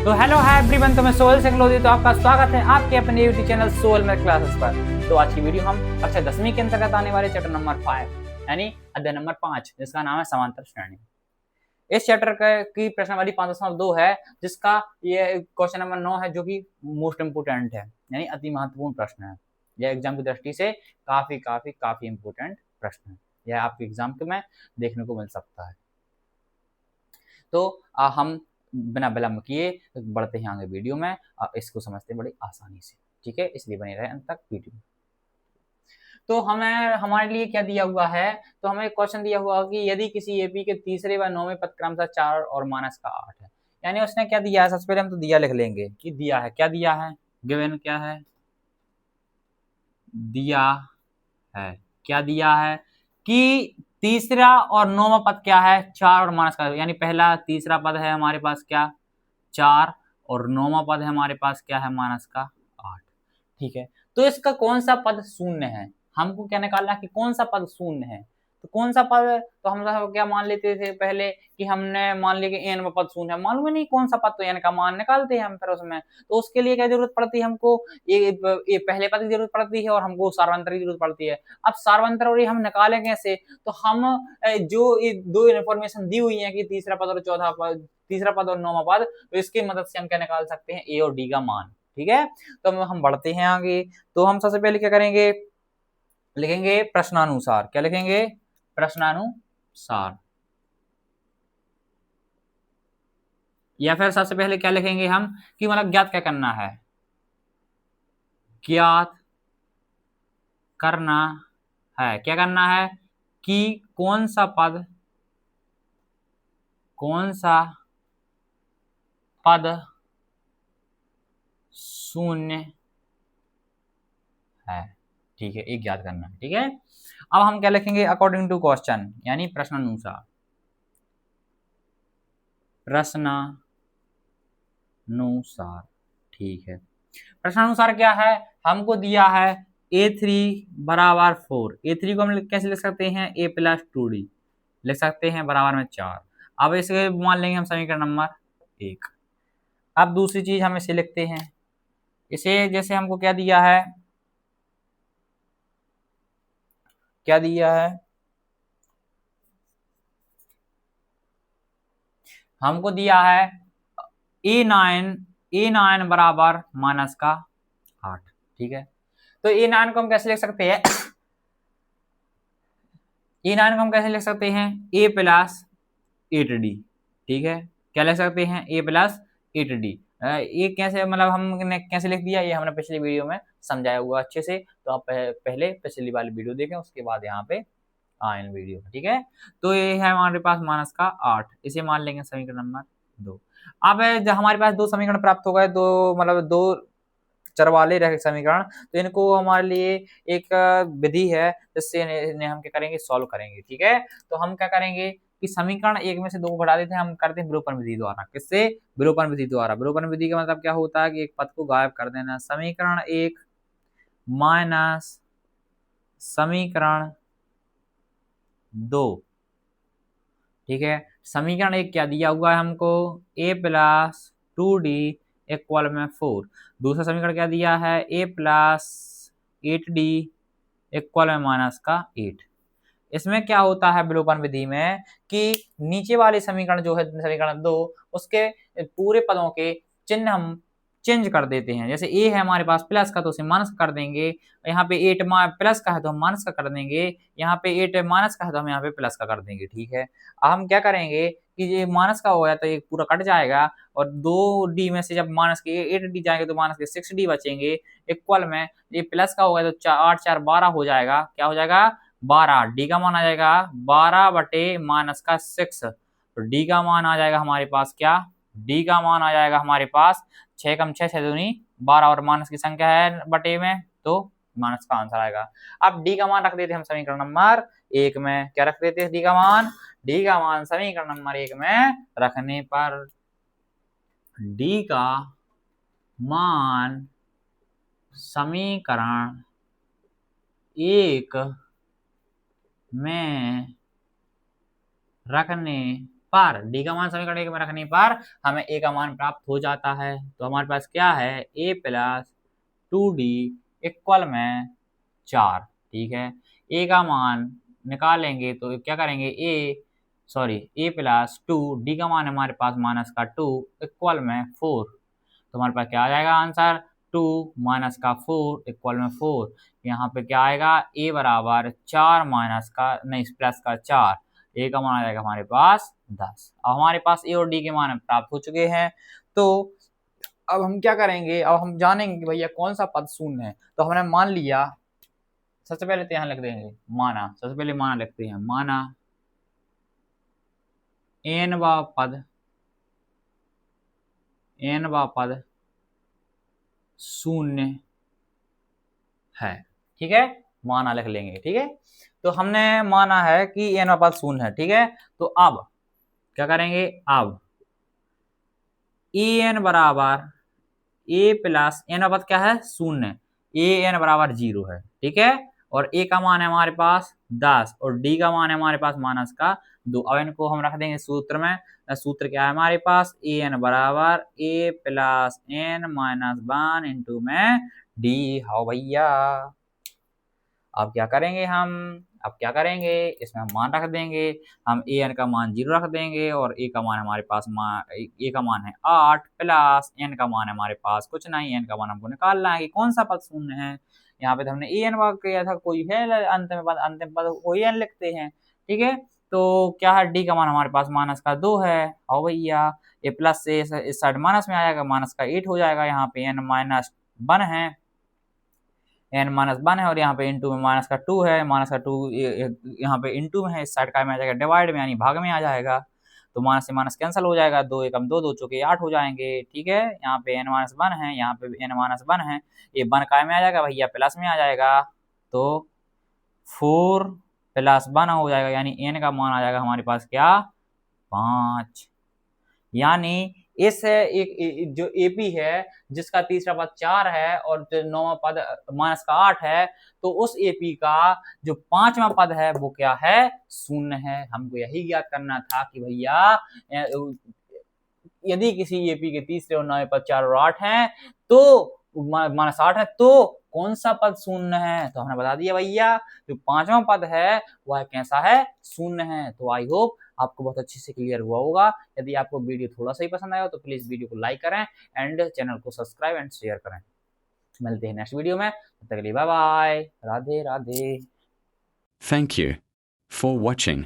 तो hello hi everyone, तो मैं सोहेल सेकलोदी, तो आपका स्वागत है आपके अपने YouTube channel Sohail math classes पर। तो आज की वीडियो हम कक्षा 10वीं के अंतर्गत आने वाले चैप्टर नंबर 5 यानी अध्याय नंबर 5 जिसका नाम है समांतर श्रेणी। इस चैप्टर की प्रश्नावली 5.2 है, जिसका ये क्वेश्चन नंबर 9 है, जो कि मोस्ट इम्पोर्टेंट है यानी अति महत्वपूर्ण प्रश्न है। यह एग्जाम की दृष्टि से काफी इम्पोर्टेंट प्रश्न है। यह आपके एग्जाम में देखने को मिल सकता है। तो हम बिना विलंब किए बढ़ते हैं आगे वीडियो में। इसको समझते हैं बड़ी आसानी से, ठीक है, इसलिए बने रहे अंत तक वीडियो में। तो हमारे लिए क्या दिया हुआ है, तो हमें क्वेश्चन दिया हुआ है कि यदि किसी एपी के तीसरे व नौवें पद क्रमशः 4 और माइनस का 8 है, यानी उसने क्या दिया है। सबसे पहले हम तो दिया लिख लेंगे कि दिया है, क्या दिया है, गिवन क्या है, दिया है, क्या दिया है कि तीसरा और नौवां पद क्या है, 4 और माइनस का, यानी पहला तीसरा पद है हमारे पास क्या 4 और नौवां पद है हमारे पास क्या है माइनस का 8। ठीक है, तो इसका कौन सा पद शून्य है, हमको क्या निकालना है कि कौन सा पद शून्य है। तो कौन सा पद, तो हम क्या मान लेते थे पहले कि हमने मान लिया कि n पद शून्य है, मालूम ही नहीं कौन सा पद, तो n का मान निकालते हैं हम फिर उसमें। तो उसके लिए क्या जरूरत पड़ती है हमको, ये पहले पद की जरूरत पड़ती है और हमको सार्वंतर की जरूरत पड़ती है। अब सार्वंतर और ये हम निकालें कैसे, तो हम जो ये दो इन्फॉर्मेशन दी हुई है कि तीसरा पद और चौथा पद, तीसरा पद और नौवां पद, तो इसकी मदद से हम क्या निकाल सकते हैं, ए और डी का मान। ठीक है, तो हम बढ़ते हैं आगे। तो हम सबसे पहले क्या करेंगे, लिखेंगे प्रश्नानुसार। क्या लिखेंगे, प्रश्नानुसार। या फिर सबसे पहले क्या लिखेंगे हम कि मतलब ज्ञात क्या करना है, ज्ञात करना है, क्या करना है कि कौन सा पद शून्य है। ठीक है, एक ज्ञात करना है। ठीक है, अब हम क्या लिखेंगे, अकॉर्डिंग टू क्वेश्चन यानी प्रश्नानुसार। ठीक है, प्रश्नानुसार क्या है, हमको दिया है a3 बराबर 4। a3 को हम कैसे लिख सकते हैं, a प्लस 2d लिख सकते हैं बराबर में 4। अब इसे मान लेंगे हम समीकरण नंबर 1। अब दूसरी चीज हम इसे लिखते हैं, इसे जैसे हमको क्या दिया है, क्या दिया है, हमको दिया है a9 बराबर माइनस का 8। ठीक है, तो a9 को हम कैसे लिख सकते हैं, a9 को हम कैसे लिख सकते हैं, a प्लस 8d। ठीक है, क्या लिख सकते हैं, a प्लस 8d। ये कैसे, मतलब हमने कैसे लिख दिया, ये हमने पिछली वीडियो में समझाया हुआ अच्छे से, तो आप पहले पिछली वाली वीडियो देखें, उसके बाद यहाँ पे आए वीडियो। ठीक है, तो ये है हमारे पास माइनस का 8, इसे मान लेंगे समीकरण नंबर 2। अब जब हमारे पास दो समीकरण प्राप्त हो गए, दो मतलब दो चर वाले रहे समीकरण, तो इनको हमारे लिए एक विधि है जिससे इन्हें हम क्या करेंगे, सॉल्व करेंगे। ठीक है, तो हम क्या करेंगे कि समीकरण एक में से दो को घटा देते हैं, हम करते हैं विलोपन विधि द्वारा। किससे, विलोपन विधि द्वारा। विलोपन विधि का मतलब क्या होता है कि एक पद को गायब कर देना। समीकरण 1 माइनस समीकरण 2। ठीक है, समीकरण 1 क्या दिया हुआ है हमको, a प्लस 2d इक्वल में 4। दूसरा समीकरण क्या दिया है, a प्लस 8d इक्वल में माइनस का 8। इसमें क्या होता है विलोपन विधि में कि नीचे वाले समीकरण जो है समीकरण 2, उसके पूरे पदों के चिन्ह हम चेंज कर देते हैं। जैसे a है हमारे पास प्लस का, तो उसे माइनस कर देंगे। यहाँ पे 8 प्लस का है तो हम माइनस का कर देंगे, यहाँ पे 8 माइनस का है तो हम यहाँ पे प्लस का कर देंगे। ठीक है, अब हम क्या करेंगे कि ये माइनस का हो गया तो ये पूरा कट जाएगा, और 2d में से जब माइनस के 8d जाएंगे तो माइनस के 6d बचेंगे। इक्वल में ये प्लस का हो गया तो 8 4 12 हो जाएगा, क्या हो जाएगा 12। डी का मान आ जाएगा 12 बटे माइनस का 6, तो डी का मान आ जाएगा हमारे पास क्या, डी का मान आ जाएगा हमारे पास 6 कम 6 6 दूनी 12, और माइनस की संख्या है बटे में, तो माइनस का आंसर आएगा। अब डी का मान रख देते हैं हम समीकरण नंबर 1 में। क्या रख देते हैं, डी का मान, डी का मान समीकरण नंबर 1 में रखने पर डी का मान समीकरण 1 में रखने पर डी का मान समीकरण में रखने पर हमें ए का मान प्राप्त हो जाता है। तो हमारे पास क्या है, ए प्लस 2d इक्वल में 4। ठीक है, ए का मान निकालेंगे तो क्या करेंगे, ए प्लस 2d का मान है हमारे पास माइनस का 2 इक्वल में 4। तो हमारे पास क्या आ जाएगा आंसर, 2 माइनस का 4 इक्वल में 4। यहाँ पे क्या आएगा, ए बराबर 4 माइनस का नहीं प्लस का 4, ए का मान आ जाएगा हमारे पास 10। अब हमारे पास ए और डी के मान प्राप्त हो चुके हैं। तो अब हम क्या करेंगे, अब हम जानेंगे कि भैया कौन सा पद शून्य है। तो हमने मान लिया, सबसे पहले तो यहाँ लिख देंगे माना, सबसे पहले माना लिखते हैं, माना एनवा पद शून्य है। ठीक है, माना लिख लेंगे। ठीक है, तो हमने माना है कि एनवा पद शून्य है। ठीक है, तो अब क्या करेंगे, अब ए एन बराबर ए प्लस एन पद क्या है, शून्य, ए एन बराबर 0 है। ठीक है, और ए का मान है हमारे पास 10 और डी का मान है हमारे पास माइनस का 2। अब इनको हम रख देंगे सूत्र में। सूत्र क्या है हमारे पास, ए एन बराबर ए प्लस एन माइनस 1 इंटू में डी। हाँ भैया, अब क्या करेंगे हम, अब क्या करेंगे, इसमें हम मान रख देंगे, हम ए एन का मान 0 रख देंगे और ए का मान हमारे पास ए का मान है 8 प्लस एन का मान है हमारे पास कुछ नहीं, एन का मान हमको निकालना है कि कौन सा पद शून्य है। यहाँ पे तो हमने ए एन वर्क किया था, कोई है अंतिम पद कोई एन लिखते हैं। ठीक है, तो क्या है, डी का मान हमारे पास माइनस का 2 है। और भैया ए प्लस से इस साइड माइनस में आ जाएगा, माइनस का 8 हो जाएगा। यहाँ पे एन माइनस 1 है, एन माइनस 1 है और यहाँ पे इंटू में माइनस का 2 है, माइनस का 2 यहाँ पे इंटू में है, इस साइड का में आ जाएगा डिवाइड में यानी भाग में आ जाएगा। तो माइनस से माइनस कैंसिल हो जाएगा, 2 एकम 2, 2 चौके 8 हो जाएंगे। ठीक है, यहाँ पे एन माइनस 1 है, यहाँ पे एन माइनस 1 है, ये 1 काय में आ जाएगा भैया, प्लस में आ जाएगा। तो 4 प्लस 1 हो जाएगा, यानी एन का मान आ जाएगा हमारे पास क्या, 5। यानी इस एक जो एपी है जिसका तीसरा पद 4 है और जो 9वां पद माइनस का 8 है, तो उस एपी का जो 5वां पद है वो क्या है, शून्य है। हमको यही ज्ञात करना था कि भैया यदि किसी एपी के तीसरे और 9वें पद 4 और 8 हैं तो माइनस 8 है, तो कौन सा पद शून्य है। तो हमने बता दिया भैया, जो 5वां पद है वह कैसा है, शून्य है। तो आई होप आपको बहुत अच्छे से क्लियर हुआ होगा। यदि आपको वीडियो थोड़ा सा ही पसंद आया तो प्लीज वीडियो को लाइक करें एंड चैनल को सब्सक्राइब एंड शेयर करें। मिलते हैं नेक्स्ट वीडियो में, तब तक के लिए bye bye, Radhe Radhe. Thank you for watching.